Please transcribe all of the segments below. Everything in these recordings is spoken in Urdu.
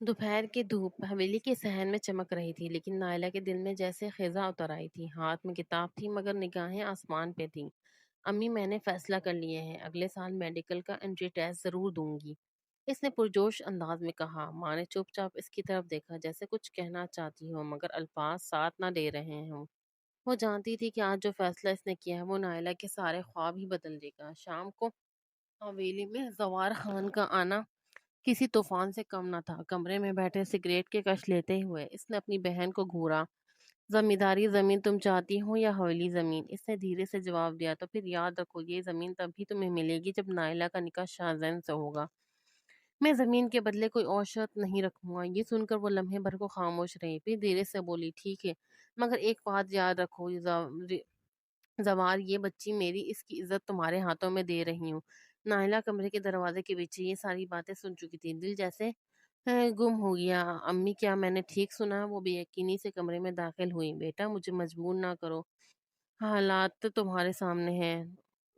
دوپہر کی دھوپ حویلی کے صحن میں چمک رہی تھی، لیکن نائلہ کے دل میں جیسے خزاں اتر آئی تھی۔ ہاتھ میں کتاب تھی مگر نگاہیں آسمان پہ تھیں۔ امی، میں نے فیصلہ کر لیا ہے، اگلے سال میڈیکل کا انٹری ٹیسٹ ضرور دوں گی، اس نے پرجوش انداز میں کہا۔ ماں نے چپ چاپ اس کی طرف دیکھا، جیسے کچھ کہنا چاہتی ہو مگر الفاظ ساتھ نہ دے رہے ہوں۔ وہ جانتی تھی کہ آج جو فیصلہ اس نے کیا ہے وہ نائلہ کے سارے خواب ہی بدل دے گا۔ شام کو حویلی میں زوار خان کا آنا کسی طوفان سے کم نہ تھا۔ کمرے میں بیٹھے سگریٹ کے کش لیتے ہوئے اس نے اپنی بہن کو گھورا۔ زمینداری زمین تم چاہتی ہو یا حویلی زمین؟ اس نے دھیرے سے جواب دیا، تو پھر یاد رکھو یہ زمین تبھی تمہیں ملے گی جب نائلہ کا نکاح شاہزین سے ہوگا۔ میں زمین کے بدلے کوئی اور شرط نہیں رکھوں گا۔ یہ سن کر وہ لمحے بھر کو خاموش رہی، پھر دھیرے سے بولی، ٹھیک ہے، مگر ایک بات یاد رکھو زوار، یہ بچی میری، اس کی عزت تمہارے ہاتھوں میں دے رہی ہوں۔ نائلہ کمرے کے دروازے کے پیچھے یہ ساری باتیں سن چکی تھی، دل جیسے گم ہو گیا۔ امی، کیا میں نے ٹھیک سنا؟ وہ بے یقینی سے کمرے میں داخل ہوئی۔ بیٹا، مجھے مجبور نہ کرو، حالات تمہارے سامنے ہیں،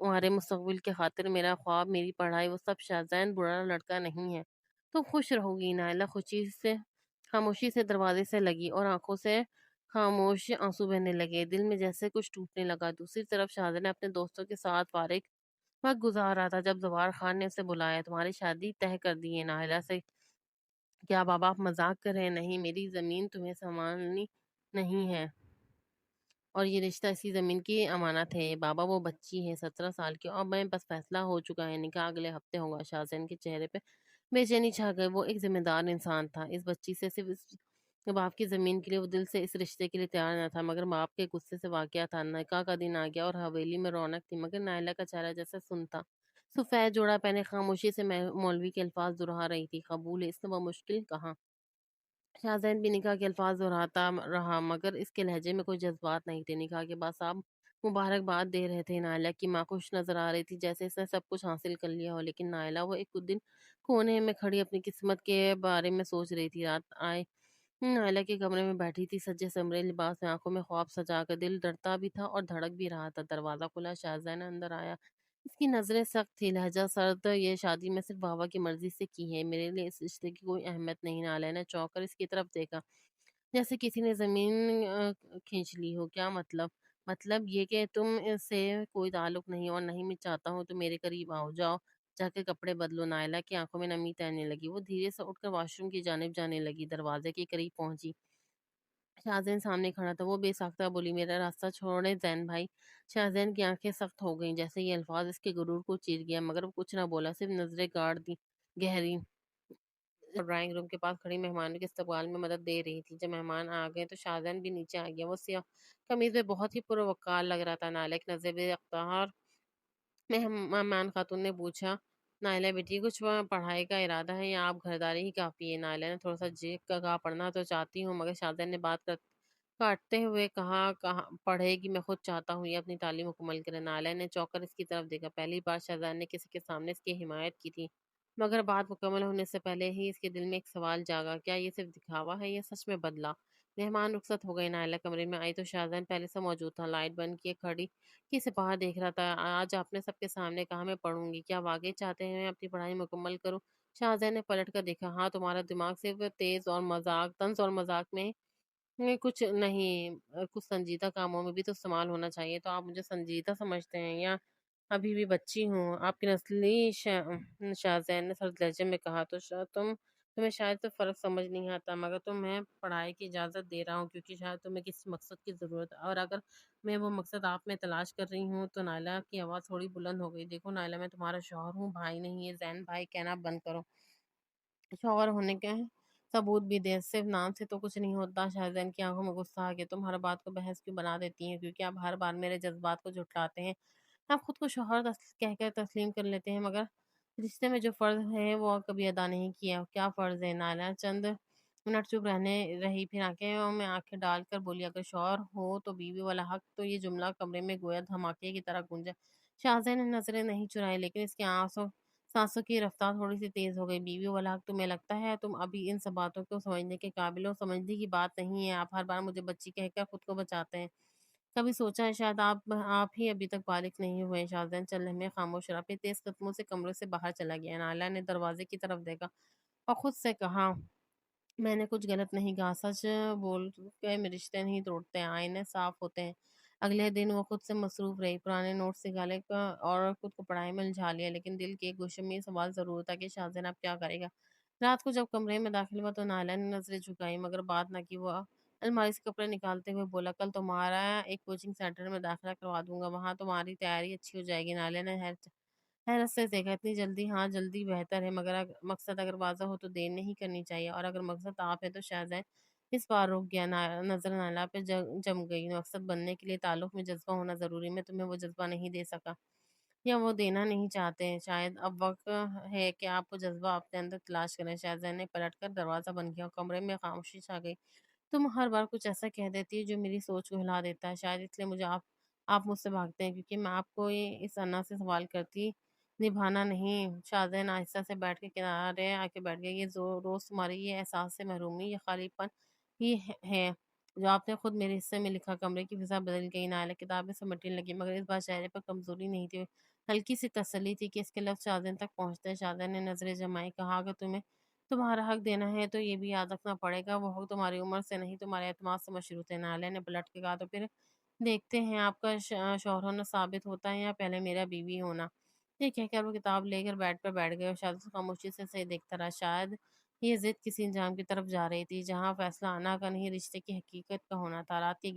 تمہارے مستقبل کے خاطر میرا خواب، میری پڑھائی، وہ سب۔ شاہزین برا لڑکا نہیں ہے، تم خوش رہو گی۔ نائلہ خاموشی سے دروازے سے لگی اور آنکھوں سے خاموش آنسو بہنے لگے، دل میں جیسے کچھ ٹوٹنے لگا۔ دوسری طرف شاہزین اپنے دوستوں کے ساتھ فارغ وقت گزار رہا تھا جب زوار خان نے اسے بلایا۔ تمہاری شادی طے کر دی ہے نائلہ سے؟ کیا بابا آپ مذاق کر رہے ہیں؟ نہیں، میری زمین تمہیں سنبھالنی نہیں ہے، اور یہ رشتہ اسی زمین کی امانت ہے۔ بابا، وہ بچی ہے 17 سال کی، اور میں بس فیصلہ ہو چکا ہے، نکاح اگلے ہفتے ہوگا۔ شاہزین کے چہرے پہ بے چینی چھا گئی۔ وہ ایک ذمہ دار انسان تھا، اس بچی سے صرف اس باپ کی زمین کے لیے وہ دل سے اس رشتے کے لیے تیار نہ تھا، مگر باپ کے غصے سے واقعہ تھا۔ نکاح کا دن آ گیا اور حویلی میں رونق تھی، مگر نائلہ کا چہرہ جیسے سن تھا۔ سفید جوڑا پہنے خاموشی سے مولوی کے الفاظ دہرا رہی تھی، قبول ہے، اس نے بمشکل کہا۔ شاہزین بھی نکاح کے الفاظ دہراتا رہا، مگر اس کے لہجے میں کوئی جذبات نہیں تھے۔ نکاح کے بعد صاحب مبارکباد دے رہے تھے۔ نائلہ کی ماں خوش نظر آ رہی تھی، جیسے اس نے سب کچھ حاصل کر لیا ہو، لیکن نائلہ وہ ایک دن کونے میں کھڑی اپنی قسمت کے بارے میں سوچ رہی تھی۔ رات آئے نائلہ کے کمرے میں بیٹھی تھی، سجے سمرے لباس میں، آنکھوں میں خواب سجا کر، دل ڈرتا بھی تھا اور دھڑک بھی رہا تھا۔ دروازہ کھلا، شاہزین اندر آیا، اس کی نظریں سخت تھی، لہجہ سرد۔ یہ شادی میں صرف بابا کی مرضی سے کی ہے، میرے لیے اس رشتے کی کوئی اہمیت نہیں۔ نالے نے چونک کر اس کی طرف دیکھا، جیسے کسی نے زمین کھینچ لی ہو۔ کیا مطلب؟ مطلب یہ کہ تم سے کوئی تعلق نہیں، اور نہیں میں چاہتا ہوں تم میرے قریب آؤ۔ جاؤ، جا کے کپڑے بدلو۔ نائلہ کی آنکھوں میں نمی تیرنے لگی، وہ دھیرے سے اٹھ کر واش روم کی جانب جانے لگی، دروازے کے قریب پہنچی۔ شاہزین سامنے کھڑا تھا، وہ بے ساختہ بولی، میرا راستہ چھوڑے زین بھائی۔ شاہزین کی آنکھیں سخت ہو گئیں، جیسے یہ الفاظ اس کے غرور کو چیر گیا، مگر وہ کچھ نہ بولا، صرف نظریں گاڑ دی گہری، ڈرائنگ روم کے پاس کھڑی مہمانوں کے استقبال میں مدد دے رہی تھی۔ جب مہمان آ گئے تو شاہزین بھی نیچے آ گیا، وہ سیاہ قمیض میں بہت ہی پروقار لگ رہا تھا۔ نائلہ کی نظر بے اختیار مہمان خاتون نے پوچھا، نائلہ بیٹی، کچھ پڑھائی کا ارادہ ہے یا آپ گھرداری ہی کافی ہے؟ نائلہ نے تھوڑا سا جھک کر کہا، پڑھنا تو چاہتی ہوں، مگر شاہزین نے بات کاٹتے ہوئے کہا پڑھے گی، میں خود چاہتا ہوں یہ اپنی تعلیم مکمل کرے۔ نائلہ نے چونک کر اس کی طرف دیکھا، پہلی بار شاہزین نے کسی کے سامنے اس کی حمایت کی تھی، مگر بات مکمل ہونے سے پہلے ہی اس کے دل میں ایک سوال جاگا، کیا یہ صرف دکھاوا ہے یا سچ میں بدلا؟ مہمان رخصت ہو گئے، نائلہ کمرے میں آئی تو شاہزین پہلے سے موجود تھا، لائٹ بند کیے کھڑی کی سے باہر دیکھ رہا تھا۔ آج آپ نے سب کے سامنے کہا میں پڑھوں گی، کیا واقعی چاہتے ہیں میں اپنی پڑھائی مکمل کروں؟ شاہزین نے پلٹ کر دیکھا، ہاں، تمہارا دماغ صرف تیز اور طنز اور مذاق میں کچھ نہیں، کچھ سنجیدہ کاموں میں بھی تو استعمال ہونا چاہیے۔ تو آپ مجھے سنجیدہ سمجھتے ہیں یا ابھی بھی بچی ہوں؟ آپ کی نسلی شاہزین نے سرد لہجے میں کہا، تو تمہیں شاید تو فرق سمجھ نہیں آتا، مگر تمہیں پڑھائی کی اجازت دے رہا ہوں کیونکہ شاید تمہیں کسی مقصد کی ضرورت ہے، اور اگر میں وہ مقصد آپ میں تلاش کر رہی ہوں تو نائلہ کی آواز تھوڑی بلند ہو گئی، دیکھو نائلہ، میں تمہارا شوہر ہوں، بھائی نہیں ہے، زین بھائی کہنا بند کرو، شوہر ہونے کے ثبوت بھی دے، صرف نام سے تو کچھ نہیں ہوتا۔ شاہزین کی آنکھوں میں غصہ آ گیا، تم ہر بات کو بحث کیوں بنا دیتی ہیں؟ کیونکہ آپ ہر بار میرے جذبات کو جھٹلاتے ہیں، آپ خود کو شوہر کہہ کر تسلیم کر لیتے ہیں، مگر رشتے میں جو فرض ہے وہ کبھی ادا نہیں کیا۔ کیا فرض ہے؟ نائلہ چند منٹ چپ رہنے رہی، پھر آنکھوں میں آنکھیں ڈال کر بولی، اگر شوہر ہو تو بیوی والا حق۔ تو یہ جملہ کمرے میں گویا دھماکے کی طرح گونجا۔ شاہزین نے نظریں نہیں چرائی، لیکن اس کے سانسوں کی رفتار تھوڑی سی تیز ہو گئی۔ بیوی والا حق، تمہیں لگتا ہے تم ابھی ان سب باتوں کو سمجھنے کے قابل ہو؟ سمجھنے کی بات نہیں ہے، آپ ہر بار مجھے بچی کہہ کر خود کو بچاتے ہیں، کبھی سوچا ہے شاید آپ ہی ابھی تک بالغ نہیں ہوئے؟ شاہزین چند لمحے خاموش رہا، پھر تیز قدموں سے کمرے سے باہر چلا گیا۔ نائلہ نے دروازے کی طرف دیکھا اور خود سے کہا، میں نے کچھ غلط نہیں کہا، سچ بول کے رشتے نہیں توڑتے، آئینے صاف ہوتے ہیں۔ اگلے دن وہ خود سے مصروف رہی، پرانے نوٹس نکالے اور خود کو پڑھائی میں الجھا لیا، لیکن دل کے ایک گوشے میں یہ سوال ضرور تھا کہ شاہزین اب کیا کرے گا۔ رات کو جب کمرے میں داخل ہوا تو نائلہ نے نظریں جھکائی مگر بات نہ کی۔ وہ الماری سے کپڑے نکالتے ہوئے بولا، کل تمہارا ایک کوچنگ سینٹر میں داخلہ کروا دوں گا، وہاں تمہاری تیاری اچھی ہو جائے گی۔ نائلہ نے حیرت سے دیکھا، اتنی جلدی؟ ہاں جلدی بہتر ہے، مگر مقصد اگر واضح ہو تو دیر نہیں کرنی چاہیے، اور اگر مقصد آپ ہے تو شاہزین اس بار رک گیا۔ نظر نالا پہ جم گئی۔ مقصد بننے کے لیے تعلق میں جذبہ ہونا ضروری، میں تمہیں وہ جذبہ نہیں دے سکا یا وہ دینا نہیں چاہتے ہیں، شاید اب وقت ہے کہ آپ وہ جذبہ اپنے اندر تلاش کریں۔ شاہزین نے پلٹ کر دروازہ بند کیا اور کمرے میں خاموشی چھا گئی۔ تم ہر بار کچھ ایسا کہہ دیتی ہے جو میری سوچ کو ہلا دیتا ہے، شاید اس لیے مجھے آپ مجھ سے بھاگتے ہیں کیونکہ میں آپ کو اس انا سے سوال کرتی نبھانا نہیں۔ شاہزین آہستہ سے بیٹھ کے کنارے آ کے بیٹھ گئے۔ یہ روز تمہاری یہ احساس سے محرومی، یہ خالی پن ہی ہے جو آپ نے خود میرے حصے میں لکھا۔ کمرے کی فضا بدل گئی، نائلہ کتابیں سمیٹنے لگی، مگر اس بار چہرے پر کمزوری نہیں تھی، ہلکی سی تسلی تھی کہ اس کے لفظ شاہزین تک پہنچتے ہیں۔ شاہزین نے نظریں جمائی، کہا، اگر تمہیں تمہارا حق دینا ہے تو یہ بھی یاد رکھنا پڑے گا، وہ حق تمہاری عمر سے نہیں تمہارے اعتماد سے مشروط ہے۔ نائلہ نے پلٹ کے کہا، تو پھر دیکھتے ہیں آپ کا شوہر ہونا ثابت ہوتا ہے یا پہلے میرا بیوی ہونا۔ یہ کہہ کر وہ کتاب لے کر بیڈ پر بیٹھ گئے اور شاہزاد خاموشی سے اسے دیکھتا رہا۔ شاید یہ ضد کسی انجام کی طرف جا رہی تھی جہاں فیصلہ آنا کا نہیں، رشتے کی حقیقت کا ہونا تھا۔ رات کی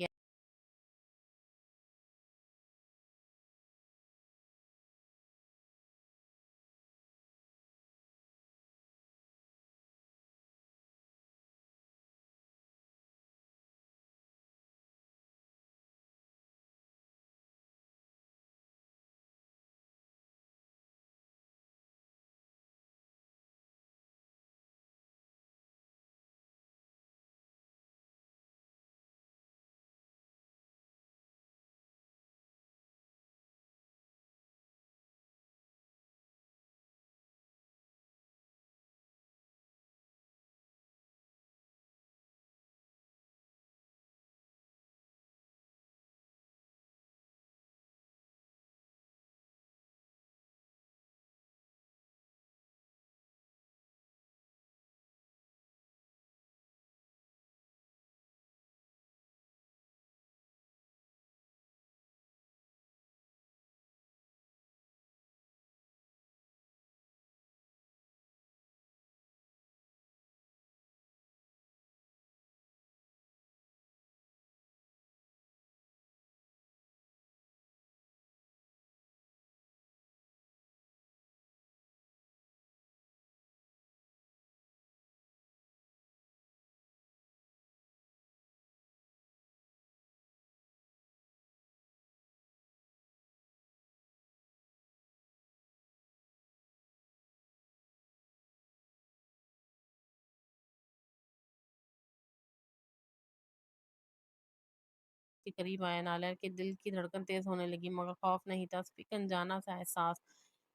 کے قریب آیا، نالر کے دل کی دھڑکن تیز ہونے لگی، مگر خوف نہیں تھا، صرف انجانا سا احساس،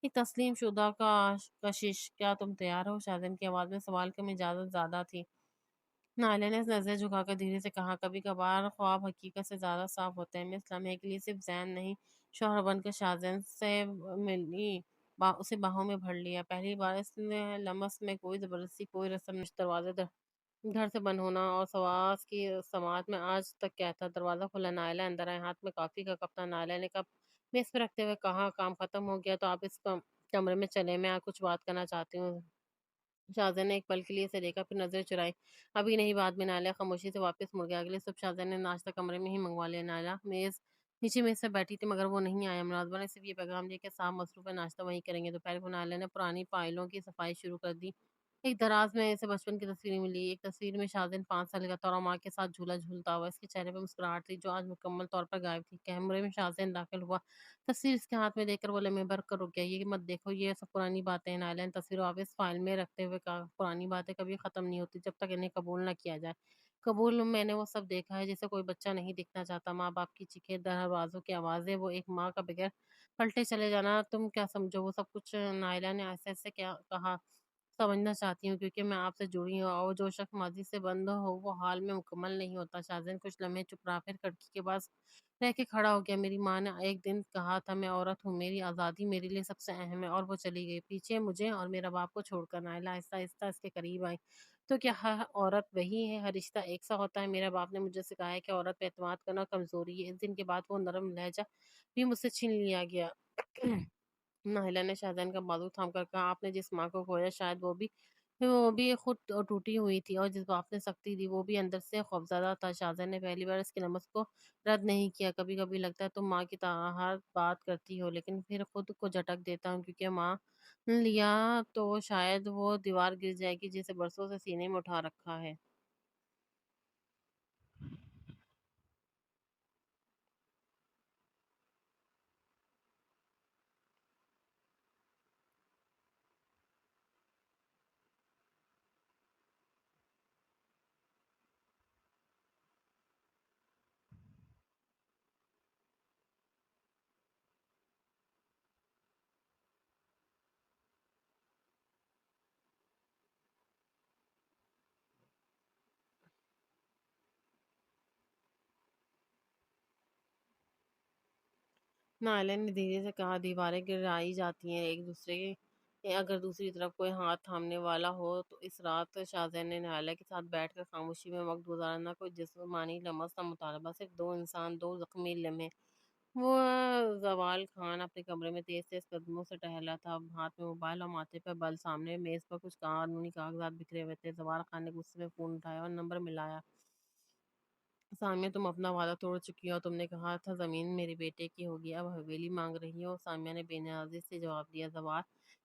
ایک تسلیم شدہ کا کشش۔ کیا تم تیار ہو؟ شاہزین کی آواز میں سوال کم اجازت زیادہ تھی۔ نالیہ نے نظر جھکا کر دھیرے سے کہا، کبھی کبھار خواب حقیقت سے زیادہ صاف ہوتے ہیں، میں اس لمحے کے لیے صرف ذہن نہیں، شوہر بن کر شاہزین سے ملی، اسے باہوں میں بھر لیا۔ پہلی بار اس نے لمس میں کوئی زبردستی، کوئی رسم نہیں، دروازے گھر سے بند ہونا اور سواس کی سماعت میں آج تک کیا تھا۔ دروازہ کھلا، نائلہ اندر آئے، ہاتھ میں کافی کا کپ تھا۔ نائلہ نے کپ میز پہ رکھتے ہوئے کہا، کام ختم ہو گیا تو آپ اس کمرے میں چلیں، میں کچھ بات کرنا چاہتی ہوں۔ شاہزین نے ایک پل کے لیے اسے دیکھا، پھر نظر چرائی، ابھی نہیں، بعد میں۔ نائلہ خاموشی سے واپس مڑ گیا۔ اگلے صبح شاہزین نے ناشتہ کمرے میں ہی منگوا لیا۔ نائلہ نیچے میز سے بیٹھی تھی مگر وہ نہیں آیا۔ ملازمہ نے صرف یہ پیغام دیا کہ صاحب مصروف ہے، ناشتہ وہیں کریں گے۔ دوپہر کو نائلہ نے پرانی فائلوں کی صفائی شروع کر دی۔ ایک دراز میں اسے بچپن کی تصویریں ملی، ایک تصویر میں شاہزین 5 سال کا تھا اور ماں کے ساتھ جھولا جھولتا ہوا، اس کے چہرے پہ مسکراہٹ تھی جو آج مکمل طور پر غائب تھی۔ کیمرے میں شاہزین داخل ہوا، تصویر اس کے ہاتھ میں دیکھ کر وہ لمحے بھر کر رک گیا۔ یہ مت دیکھو، یہ سب پرانی باتیں ہیں۔ نائلہ نے تصویر واپس فائل میں رکھتے ہوئے کہا، پرانی باتیں کبھی ختم نہیں ہوتی جب تک انہیں قبول نہ کیا جائے۔ قبول میں نے وہ سب دیکھا ہے جسے کوئی بچہ نہیں دیکھنا چاہتا، ماں باپ کی چیخیں، دروازوں کی آوازیں، وہ ایک ماں کا بغیر پلٹے چلے جانا، تم کیا سمجھو وہ سب کچھ؟ نائلہ نے ایسے ایسے کیا کہا، سمجھنا چاہتی ہوں کیونکہ میں آپ سے جڑی ہوں، اور جو شخص ماضی سے بند ہو وہ حال میں مکمل نہیں ہوتا۔ شاہزین کچھ لمحے چپ رہا، پھر کھڑکی کے پاس رہ کے کھڑا ہو گیا۔ میری ماں نے ایک دن کہا تھا، میں عورت ہوں، میری آزادی میرے لیے سب سے اہم ہے، اور وہ چلی گئی پیچھے مجھے اور میرا باپ کو چھوڑ کر۔ نائلہ آہستہ آہستہ اس کے قریب آئی، تو کیا ہر عورت وہی ہے؟ ہر رشتہ ایک سا ہوتا ہے؟ میرا باپ نے مجھے سکھایا کہ عورت پہ اعتماد کرنا کمزوری ہے۔ اس دن کے بعد وہ نرم لہجہ بھی مجھ سے چھین لیا گیا۔ ناہلا نے شاہزین کا بازو تھام کر کہا، آپ نے جس ماں کو کھویا شاید وہ بھی خود ٹوٹی ہوئی تھی، اور جس باپ نے سختی دی وہ بھی اندر سے خوفزدہ تھا۔ شاہزین نے پہلی بار اس کے لمس کو رد نہیں کیا۔ کبھی کبھی لگتا ہے تم ماں کی طرح بات کرتی ہو، لیکن پھر خود کو جھٹک دیتا ہوں، کیونکہ ماں لیا تو شاید وہ دیوار گر جائے گی جسے برسوں سے سینے میں اٹھا رکھا ہے۔ نائلہ نے دھیرے سے کہا، دیواریں گرائی جاتی ہیں ایک دوسرے کے، اگر دوسری طرف کوئی ہاتھ تھامنے والا ہو تو۔ اس رات شاہزین نے نائلہ کے ساتھ بیٹھ کر خاموشی میں وقت گزارا، نہ کوئی جسمانی لمس نہ مطالبہ، صرف دو انسان، دو زخمی لمحے۔ وہ زوال خان اپنے کمرے میں تیز تیز قدموں سے ٹہلا تھا، ہاتھ میں موبائل اور ماتھے پر بل۔ سامنے میز پر کچھ قانونی کاغذات بکھرے ہوئے تھے۔ زوال خان نے غصے میں فون اٹھایا اور نمبر ملایا۔ سامیہ، تم اپنا وعدہ توڑ چکی ہو، تم نے کہا تھا زمین میرے بیٹے کی ہوگی، اب حویلی مانگ رہی ہو۔ سامیہ نے بے نیازی سے جواب دیا، زوال،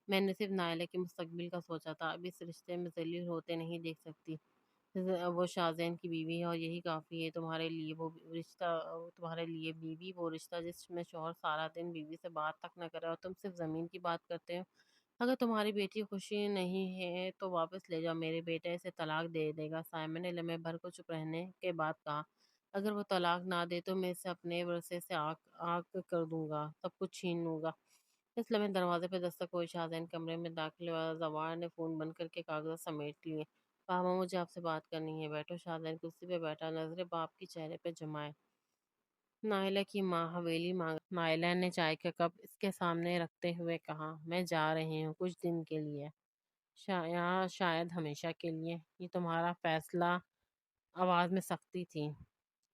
میں نے صرف نائلہ کے مستقبل کا سوچا تھا، اب اس رشتے میں ذلیل ہوتے نہیں دیکھ سکتی۔ وہ شاہزین کی بیوی ہے اور یہی کافی ہے تمہارے لیے، وہ رشتہ تمہارے لیے بیوی، وہ رشتہ جس میں شوہر سارا دن بیوی سے بات تک نہ کرے اور تم صرف زمین کی بات کرتے ہو۔ اگر تمہاری بیٹی خوشی نہیں ہے تو واپس لے جاؤ، میرے بیٹے اسے طلاق دے دے گا۔ سائمن نے لمحے بھر کو چپ رہنے کے بعد کہا، اگر وہ طلاق نہ دے تو میں اسے اپنے ورثے سے آگ کر دوں گا، سب کچھ چھین لوں گا۔ اس لمحے دروازے پہ دستک ہوئی، شاہزین کمرے میں داخل ہوا، زوار نے فون بند کر کے کاغذات سمیٹ لیے۔ پاپا، مجھے آپ سے بات کرنی ہے۔ بیٹھو۔ شاہزین کرسی پہ بیٹھا، نظریں باپ کی چہرے پہ جمائے۔ نائلہ کی ماں حویلی مانگ، نائلہ نے چائے کا کپ اس کے سامنے رکھتے ہوئے کہا، میں جا رہی ہوں کچھ دن کے لیے، شاید ہمیشہ کے لیے۔ یہ تمہارا فیصلہ؟ آواز میں سختی تھی،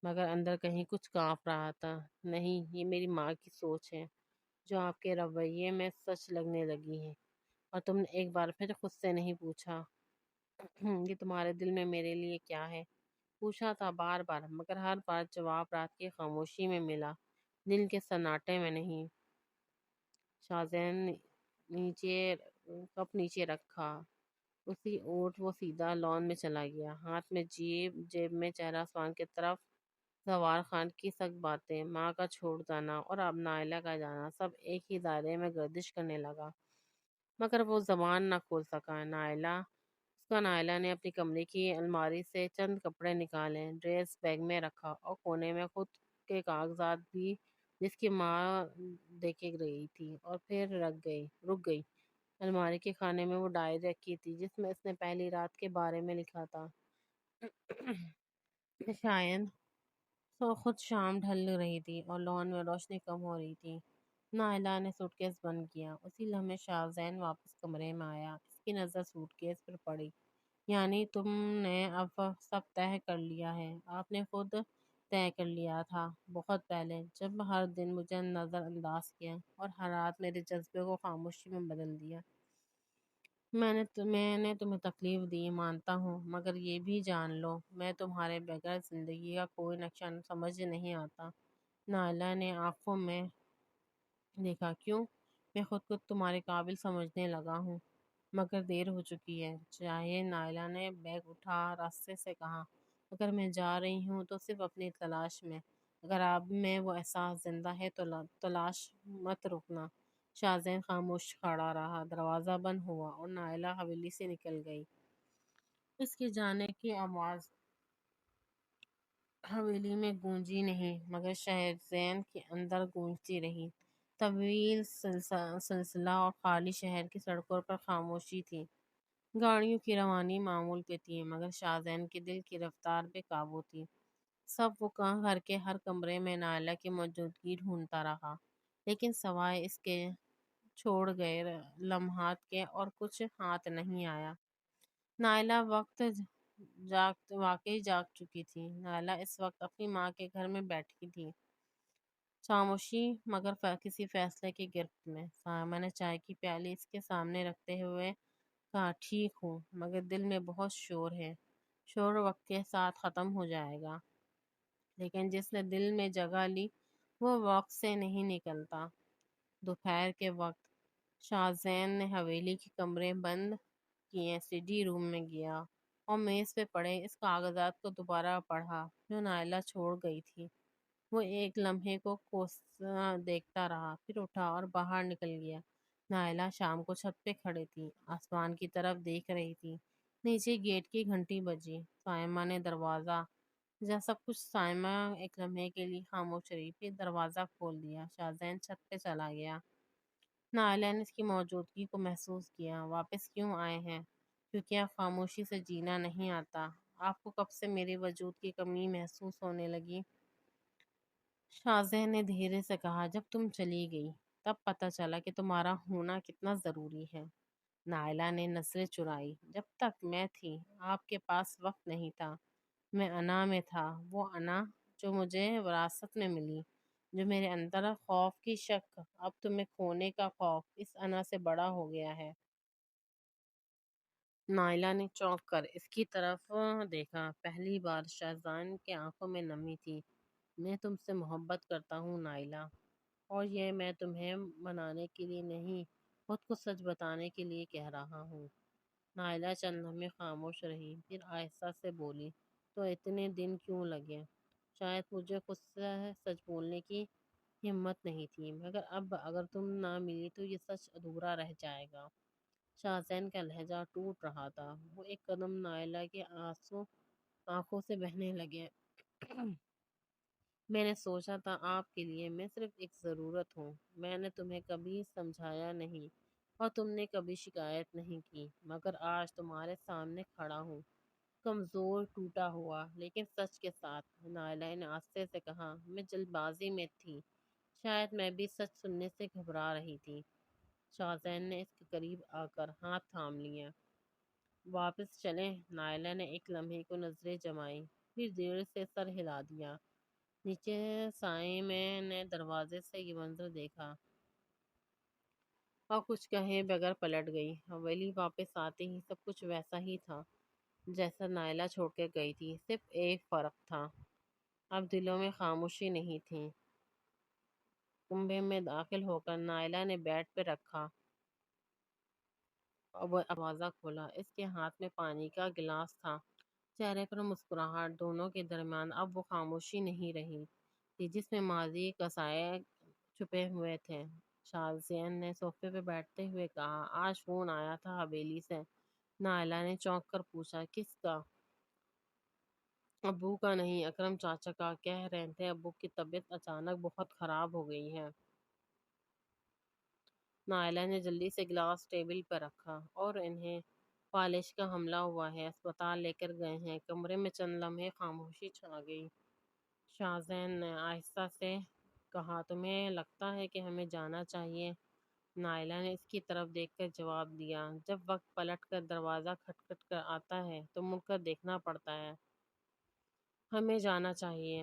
مگر اندر کہیں کچھ کانپ رہا تھا۔ نہیں، یہ میری ماں کی سوچ ہے جو آپ کے رویے میں سچ لگنے لگی ہے، اور تم نے ایک بار پھر خود سے نہیں پوچھا کہ تمہارے دل میں میرے لیے کیا ہے۔ پوچھا تھا بار بار، مگر ہر بار جواب رات کی خاموشی میں ملا، دل کے سناٹے میں نہیں۔ شاہزین نیچے کپ نیچے رکھا، اسی اوٹ وہ سیدھا لان میں چلا گیا، ہاتھ میں جیب میں چہرہ آسمان کی طرف۔ زوار خان کی سخت باتیں، ماں کا چھوڑ جانا اور اب نائلہ کا جانا، سب ایک ہی دائرے میں گردش کرنے لگا، مگر وہ زبان نہ کھول سکا۔ نائلہ نے اپنی کمرے کی الماری سے چند کپڑے نکالے، ڈریس بیگ میں رکھا اور کونے میں خود کے کاغذات بھی جس کی ماں دیکھے رہی تھی، اور پھر رک گئی۔ الماری کے خانے میں وہ ڈائری رکھی تھی جس میں اس نے پہلی رات کے بارے میں لکھا تھا۔ شاید خود شام ڈھل رہی تھی اور لان میں روشنی کم ہو رہی تھی۔ نائلہ نے سوٹ کیس بند کیا، اسی لمحے شاہزین واپس کمرے میں آیا، اس کی نظر سوٹ کیس پر پڑی۔ یعنی تم نے اب سب طے کر لیا ہے؟ آپ نے خود طے کر لیا تھا بہت پہلے، جب ہر دن مجھے نظر انداز کیا اور ہر رات میرے جذبے کو خاموشی میں بدل دیا۔ میں نے تمہیں تکلیف دی، مانتا ہوں، مگر یہ بھی جان لو میں تمہارے بغیر زندگی کا کوئی نقشہ سمجھ نہیں آتا۔ نائلہ نے آنکھوں میں دیکھا، کیوں؟ میں خود کو تمہارے قابل سمجھنے لگا ہوں، مگر دیر ہو چکی ہے۔ چاہے، نائلہ نے بیگ اٹھا راستے سے کہا، اگر میں جا رہی ہوں تو صرف اپنی تلاش میں، اگر آپ میں وہ احساس زندہ ہے تو تلاش مت رکنا۔ شاہزین خاموش کھڑا رہا، دروازہ بند ہوا اور نائلہ حویلی سے نکل گئی۔ اس کے جانے کی آواز حویلی میں گونجی نہیں، مگر شاہزین کے اندر گونجتی رہی۔ طویل سلسلہ اور خالی شہر کی سڑکوں پر خاموشی تھی، گاڑیوں کی روانی معمول پہ تھی، مگر شاہزین کے دل کی رفتار بے قابو تھی۔ سب وہ گھر کے ہر کمرے میں نائلہ کی موجودگی ڈھونڈتا رہا، لیکن سوائے اس کے چھوڑ گئے لمحات کے اور کچھ ہاتھ نہیں آیا۔ نائلہ واقعی جاگ چکی تھی۔ نائلہ اس وقت اپنی ماں کے گھر میں بیٹھی تھی، خاموشی مگر کسی فیصلے کی گرفت میں۔ سائمہ نے چائے کی پیالی اس کے سامنے رکھتے ہوئے کہا، ٹھیک ہوں، مگر دل میں بہت شور ہے۔ شور وقت کے ساتھ ختم ہو جائے گا، لیکن جس نے دل میں جگہ لی وہ وقت سے نہیں نکلتا۔ دوپہر کے وقت شاہزین نے حویلی کے کمرے بند کیے، اسٹڈی روم میں گیا اور میز پہ پڑے اس کاغذات کو دوبارہ پڑھا جو نائلہ چھوڑ گئی تھی۔ وہ ایک لمحے کو کوساں دیکھتا رہا، پھر اٹھا اور باہر نکل گیا۔ نائلہ شام کو چھت پہ کھڑی تھی، آسمان کی طرف دیکھ رہی تھی۔ نیچے گیٹ کی گھنٹی بجی، سائمہ نے دروازہ جا سب کچھ سائمہ ایک لمحے کے لیے خاموش رہی، پھر دروازہ کھول دیا۔ شاہزین چھت پہ چلا گیا۔ نائلہ نے اس کی موجودگی کو محسوس کیا۔ واپس کیوں آئے ہیں؟ کیونکہ اب خاموشی سے جینا نہیں آتا۔ آپ کو کب سے میرے وجود کی کمی محسوس ہونے لگی؟ شاہزین نے دھیرے سے کہا، جب تم چلی گئی تب پتہ چلا کہ تمہارا ہونا کتنا ضروری ہے۔ نائلہ نے نظریں چرائی، جب تک میں تھی آپ کے پاس وقت نہیں تھا۔ میں انا میں تھا، وہ انا جو مجھے وراثت میں ملی، جو میرے اندر خوف کی شک، اب تمہیں کھونے کا خوف اس انا سے بڑا ہو گیا ہے۔ نائلہ نے چونک کر اس کی طرف دیکھا۔ پہلی بار شاہزین کے آنکھوں میں نمی تھی۔ میں تم سے محبت کرتا ہوں نائلہ، اور یہ میں تمہیں منانے کے لیے نہیں، خود کو سچ بتانے کے لیے کہہ رہا ہوں۔ نائلہ چند لمحے خاموش رہی، پھر آہستہ سے بولی، تو اتنے دن کیوں لگے؟ شاید مجھے خود سے سچ بولنے کی ہمت نہیں تھی، مگر اب اگر تم نہ ملی تو یہ سچ ادھورا رہ جائے گا۔ شاہزین کا لہجہ ٹوٹ رہا تھا۔ وہ ایک قدم نائلہ کے آنسو آنکھوں سے بہنے لگے۔ میں نے سوچا تھا آپ کے لیے میں صرف ایک ضرورت ہوں۔ میں نے تمہیں کبھی سمجھایا نہیں اور تم نے کبھی شکایت نہیں کی، مگر آج تمہارے سامنے کھڑا ہوں، کمزور، ٹوٹا ہوا، لیکن سچ کے ساتھ۔ نائلہ نے آہستہ سے کہا، میں جلد بازی میں تھی، شاید میں بھی سچ سننے سے گھبرا رہی تھی۔ شاہزین نے اس کے قریب آ کر ہاتھ تھام لیا۔ واپس چلیں؟ نائلہ نے ایک لمحے کو نظریں جمائیں، پھر دیر سے سر ہلا دیا۔ نیچے سائمہ نے دروازے سے یہ منظر دیکھا اور کچھ کہے بغیر پلٹ گئی۔ حویلی واپس آتے ہی سب کچھ ویسا ہی تھا جیسا نائلہ چھوڑ کے گئی تھی، صرف ایک فرق تھا، اب دلوں میں خاموشی نہیں تھی۔ کمرے میں داخل ہو کر نائلہ نے بیڈ پہ رکھا اور وہ دروازہ کھولا۔ اس کے ہاتھ میں پانی کا گلاس تھا، چہرے پر مسکراہٹ۔ دونوں کے درمیان اب وہ خاموشی نہیں رہی تھی جس میں ماضی کا سایہ چھپے ہوئے تھے۔ شاہزین نے صوفے پہ بیٹھتے ہوئے کہا، آج فون آیا تھا حویلی سے؟ نائلہ نے چونک کر پوچھا، کس کا؟ ابو کا نہیں، اکرم چاچا کا۔ کہہ رہے تھے ابو کی طبیعت اچانک بہت خراب ہو گئی ہے۔ نائلہ نے جلدی سے گلاس ٹیبل پر رکھا، اور انہیں فالج کا حملہ ہوا ہے، اسپتال لے کر گئے ہیں۔ کمرے میں چند لمحے خاموشی چھا گئی۔ شاہزین نے آہستہ سے کہا، تمہیں لگتا ہے کہ ہمیں جانا چاہیے؟ نائلہ نے اس کی طرف دیکھ کر جواب دیا، جب وقت پلٹ کر دروازہ کھٹکھٹ کر آتا ہے تو مڑ کر دیکھنا پڑتا ہے۔ ہمیں جانا چاہیے۔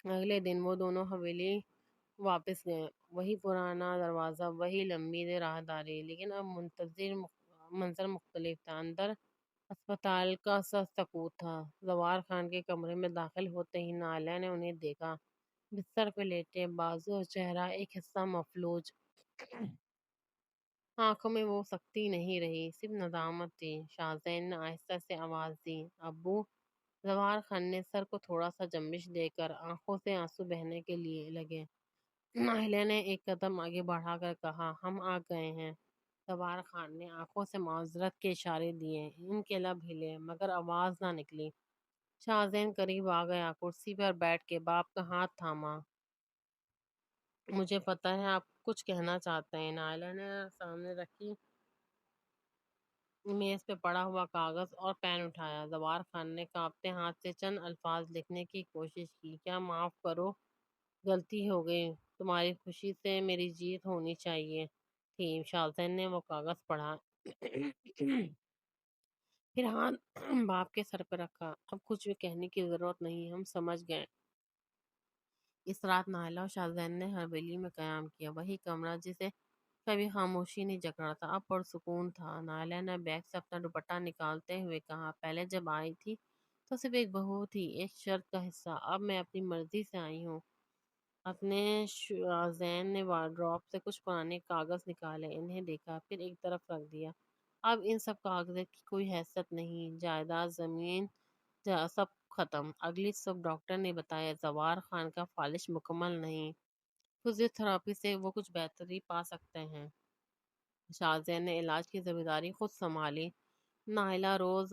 اگلے دن وہ دونوں حویلی واپس گئے۔ وہی پرانا دروازہ، وہی لمبی راہداری، لیکن اب منظر مختلف تھا۔ اندر اسپتال کا سکوت تھا۔ زوار خان کے کمرے میں داخل ہوتے ہی نائلہ نے انہیں دیکھا، بستر پہ لیٹے، بازو اور چہرہ ایک حصہ مفلوج۔ آنکھوں میں وہ سختی نہیں رہی، صرف ندامت تھی۔ شاہزین نے آہستہ سے آواز دی، ابو؟ زوار خان نے سر کو تھوڑا سا جنبش دے کر آنکھوں سے آنسو بہنے کے لیے لگے۔ نائلہ نے ایک قدم آگے بڑھا کر کہا، ہم آ گئے ہیں۔ زوار خان نے آنکھوں سے معذرت کے اشارے دیے، ان کے لب ہلے مگر آواز نہ نکلی۔ شاہزین قریب آ گیا، کرسی پر بیٹھ کے باپ کا ہاتھ تھاما۔ مجھے پتہ ہے آپ کچھ کہنا چاہتے ہیں۔ نائلہ نے سامنے رکھی میز پہ پڑا ہوا کاغذ اور پین اٹھایا۔ زوار خان نے کانپتے ہاتھ سے چند الفاظ لکھنے کی کوشش کی، کیا معاف کرو، غلطی ہو گئی، تمہاری خوشی سے میری جیت ہونی چاہیے تھی۔ شاہزین نے وہ کاغذ پڑھا، پھر ہاتھ باپ کے سر پہ رکھا۔ اب کچھ بھی کہنے کی ضرورت نہیں، ہم سمجھ گئے۔ اس رات نائلہ اور شاہزین نے حویلی میں قیام کیا، وہی کمرہ جسے کبھی خاموشی نہیں جکڑا تھا اب پرسکون تھا۔ نائلہ نے بیگ سے اپنا دوپٹہ نکالتے ہوئے کہا، پہلے جب آئی تھی تو صرف ایک بہو تھی، ایک شرط کا حصہ۔ اب میں اپنی مرضی سے آئی ہوں۔ اپنے شاہزین نے وارڈروب سے کچھ پرانے کاغذ نکالے، انہیں دیکھا، پھر ایک طرف رکھ دیا۔ اب ان سب کاغذات کی کوئی حیثیت نہیں، جائیداد، زمین، سب ختم۔ اگلی صبح ڈاکٹر نے بتایا زوار خان کا فالج مکمل نہیں، فزیوتھراپی سے وہ کچھ بہتری پا سکتے ہیں۔ شاہزین نے علاج کی ذمہ داری خود سنبھالی۔ نائلہ روز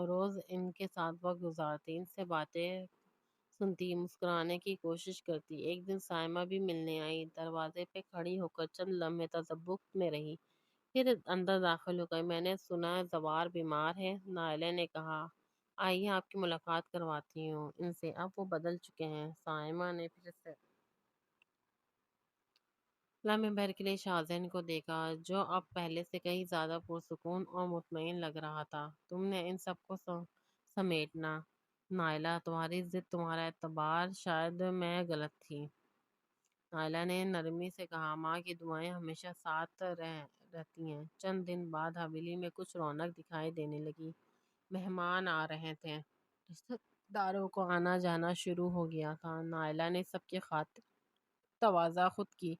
روز ان کے ساتھ وقت گزارتی، ان سے باتیں سنتی، مسکرانے کی کوشش کرتی۔ ایک دن سائمہ بھی ملنے آئی، دروازے پہ کھڑی ہو کر چند لمحے تذبذب میں رہی، پھر اندر داخل ہو گئی۔ میں نے سنا ہے زوار بیمار ہے، نائلہ نے کہا۔ آئیے آپ کی ملاقات کرواتی ہوں ان سے، اب وہ بدل چکے ہیں۔ سائمہ نے پھر سے لمحے بھر کے لیے شاہزین کو دیکھا، جو اب پہلے سے کہیں زیادہ پرسکون اور مطمئن لگ رہا تھا۔ تم نے ان سب کو سمیٹنا، نائلہ، تمہاری ضد، تمہارا اعتبار، شاید میں غلط تھی۔ نائلہ نے نرمی سے کہا، ماں کی دعائیں ہمیشہ ساتھ رہتی ہیں۔ چند دن بعد حویلی میں کچھ رونق دکھائی دینے لگی، مہمان آ رہے تھے، رشتہ داروں کو آنا جانا شروع ہو گیا تھا۔ نائلہ نے سب کی خاطر تواضع خود کی۔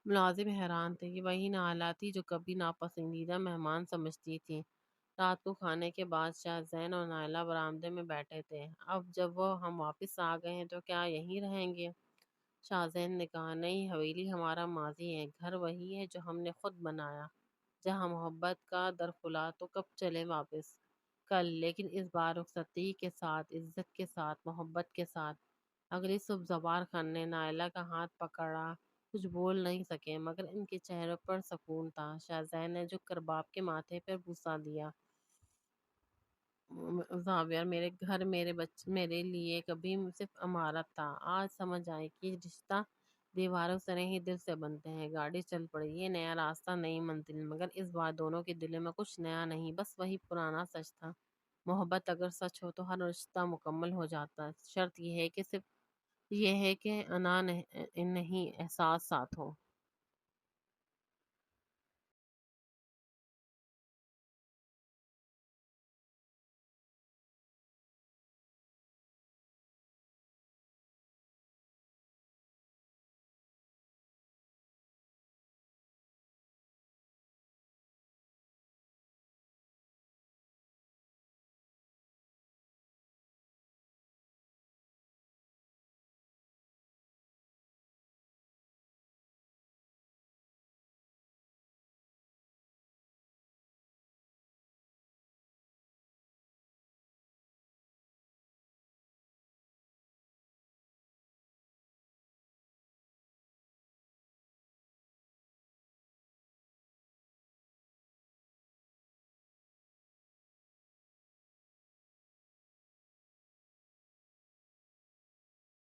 ملازم حیران تھے کہ وہی نائلہ تھی جو کبھی ناپسندیدہ مہمان سمجھتی تھی۔ رات کو کھانے کے بعد شاہزین اور نائلہ برآمدے میں بیٹھے تھے۔ اب جب ہم واپس آ گئے ہیں تو کیا یہیں رہیں گے؟ شاہزین نے کہا، نہیں، حویلی ہمارا ماضی ہے، گھر وہی ہے جو ہم نے خود بنایا۔ جہاں محبت کا در کھلا تو کب چلے واپس؟ کل، لیکن اس بار رخصتی کے ساتھ، عزت کے ساتھ، محبت کے ساتھ۔ اگلی صبح زوار خان نے نائلہ کا ہاتھ پکڑا، کچھ بول نہیں سکے مگر ان کے چہروں پر سکون تھا۔ شاہزین نے جھک کر باپ کے ماتھے پر بوسہ دیا۔ زاویہ، میرے گھر، میرے بچے میرے لیے کبھی صرف عمارت تھا، آج سمجھ آئی کہ رشتہ دیواروں سے نہیں دل سے بنتے ہیں۔ گاڑی چل پڑی، یہ نیا راستہ، نئی منزل، مگر اس بار دونوں کے دلوں میں کچھ نیا نہیں، بس وہی پرانا سچ تھا۔ محبت اگر سچ ہو تو ہر رشتہ مکمل ہو جاتا ہے، شرط یہ ہے کہ صرف یہ ہے کہ انا نہیں، احساس ساتھ ہو۔